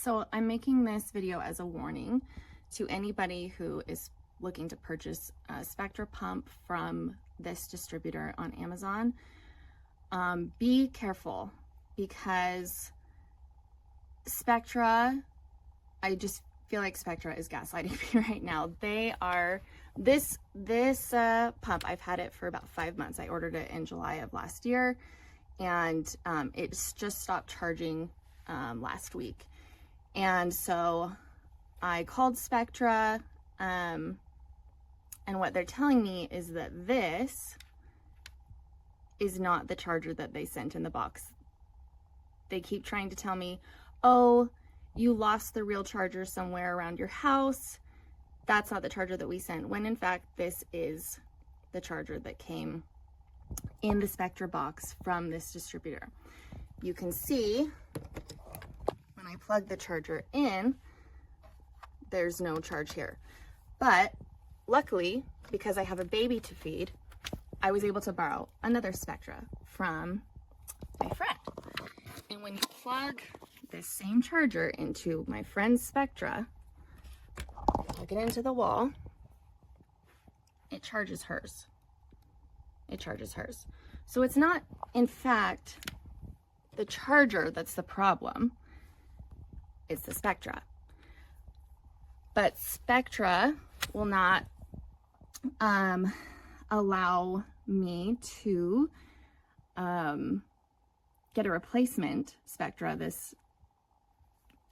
So I'm making this video as a warning to anybody who is looking to purchase a Spectra pump from this distributor on Amazon. Be careful, because Spectra, I just feel like Spectra is gaslighting me right now. They are, this pump, I've had it for about 5 months. I ordered it in July of last year, and it's just stopped charging last week. And so I called Spectra, and what they're telling me is that this is not the charger that they sent in the box. They keep trying to tell me, oh, you lost the real charger somewhere around your house. That's not the charger that we sent, when in fact this is the charger that came in the Spectra box from this distributor. You can see when I plug the charger in, there's no charge here. But luckily, because I have a baby to feed, I was able to borrow another Spectra from my friend. And when you plug this same charger into my friend's Spectra, plug it into the wall, it charges hers. It charges hers. So it's not, in fact, the charger that's the problem. It's the Spectra. But Spectra will not allow me to get a replacement Spectra, this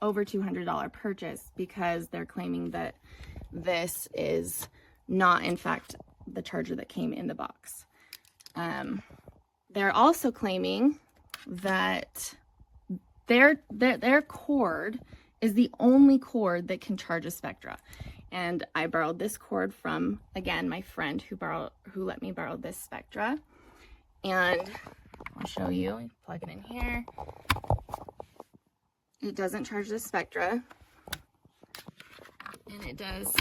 over $200 purchase, because they're claiming that this is not, in fact, the charger that came in the box. They're also claiming that their cord is the only cord that can charge a Spectra. And I borrowed this cord from, again, my friend who let me borrow this Spectra. And I'll show you. Plug it in here. It doesn't charge the Spectra, and it does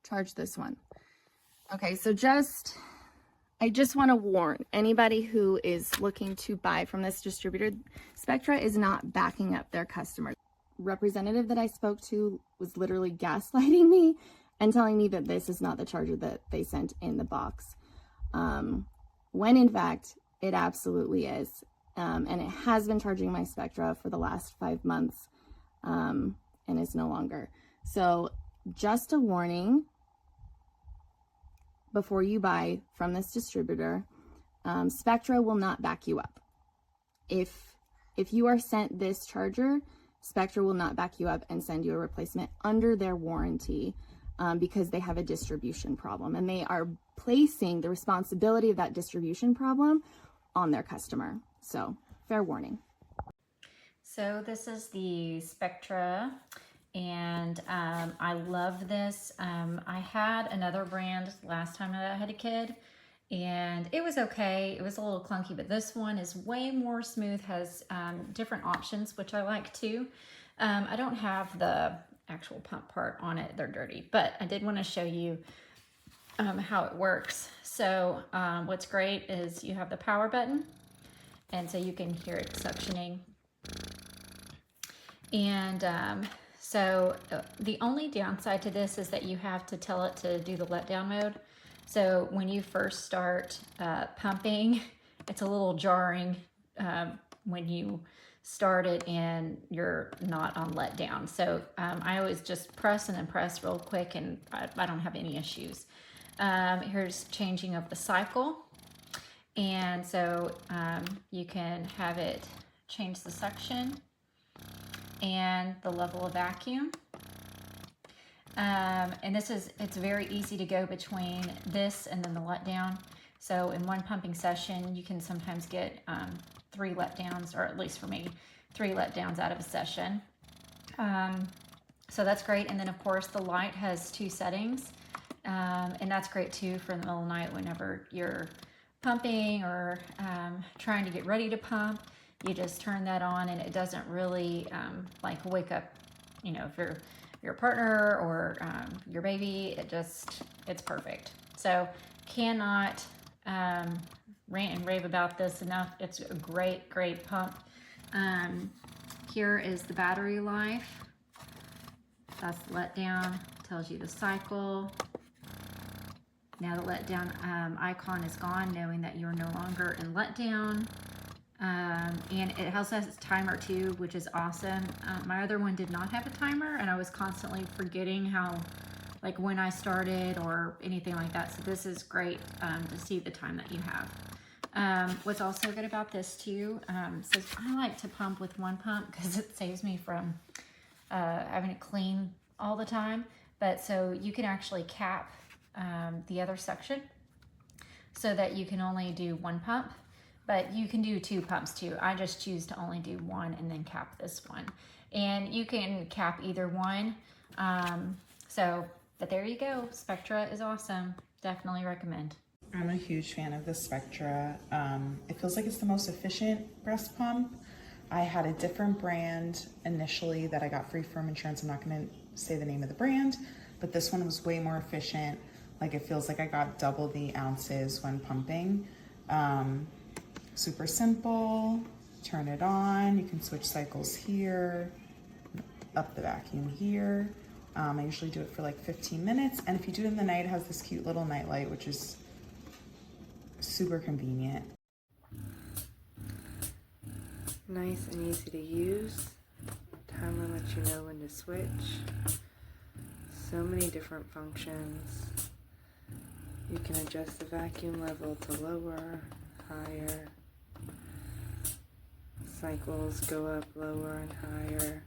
charge this one. Okay, so I just want to warn anybody who is looking to buy from this distributor, Spectra is not backing up their customers. Representative that I spoke to was literally gaslighting me and telling me that this is not the charger that they sent in the box, when in fact it absolutely is. And it has been charging my Spectra for the last 5 months, and is no longer. So just a warning before you buy from this distributor, Spectra will not back you up. If you are sent this charger, Spectra will not back you up and send you a replacement under their warranty, because they have a distribution problem, and they are placing the responsibility of that distribution problem on their customer. So, fair warning. So this is the Spectra, and I love this. I had another brand last time that I had a kid, and it was okay. It was a little clunky, but this one is way more smooth, has different options, which I like too. I don't have the actual pump part on it. They're dirty, but I did want to show you how it works. So what's great is you have the power button, and so you can hear it suctioning. And the only downside to this is that you have to tell it to do the letdown mode. So when you first start pumping, it's a little jarring when you start it and you're not on letdown. So I always just press and then press real quick, and I don't have any issues. Here's changing of the cycle. And so you can have it change the suction and the level of vacuum. And it's very easy to go between this and then the letdown. So in one pumping session, you can sometimes get 3 letdowns, or at least for me, 3 letdowns out of a session. So that's great. And then of course the light has 2 settings. And that's great too for the middle of the night whenever you're pumping or trying to get ready to pump. You just turn that on, and it doesn't really like wake up, you know, if your partner or your baby. It's perfect. So cannot rant and rave about this enough. It's a great pump. here is the battery life. That's the letdown, tells you the cycle. Now the letdown icon is gone, knowing that you're no longer in letdown. And it also has its timer too, which is awesome. My other one did not have a timer, and I was constantly forgetting how, like, when I started or anything like that. So this is great to see the time that you have. What's also good about this too, says I like to pump with one pump because it saves me from having to clean all the time. But so you can actually cap the other section so that you can only do one pump. But you can do 2 pumps too. I just choose to only do 1 and then cap this one. And you can cap either one. But there you go. Spectra is awesome. Definitely recommend. I'm a huge fan of the Spectra. It feels like it's the most efficient breast pump. I had a different brand initially that I got free from insurance. I'm not gonna say the name of the brand, but this one was way more efficient. Like, it feels like I got double the ounces when pumping. Super simple, turn it on. You can switch cycles here, up the vacuum here. I usually do it for like 15 minutes. And if you do it in the night, it has this cute little night light, which is super convenient. Nice and easy to use. Timer lets you know when to switch. So many different functions. You can adjust the vacuum level to lower, higher. Cycles go up, lower, and higher.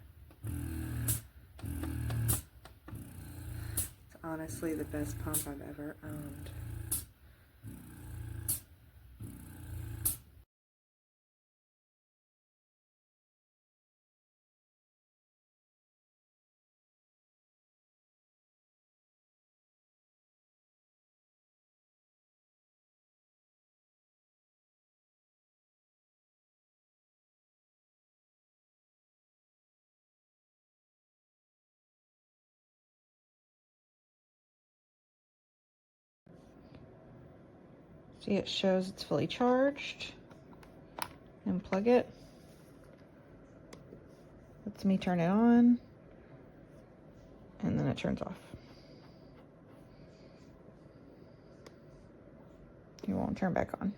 It's honestly the best pump I've ever owned. See, it shows it's fully charged. Unplug it. Lets me turn it on. And then it turns off. It won't turn back on.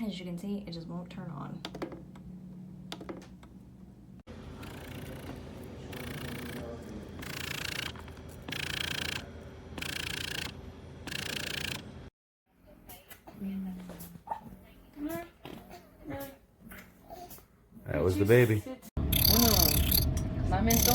As you can see, it just won't turn on. That was the baby. Lamento,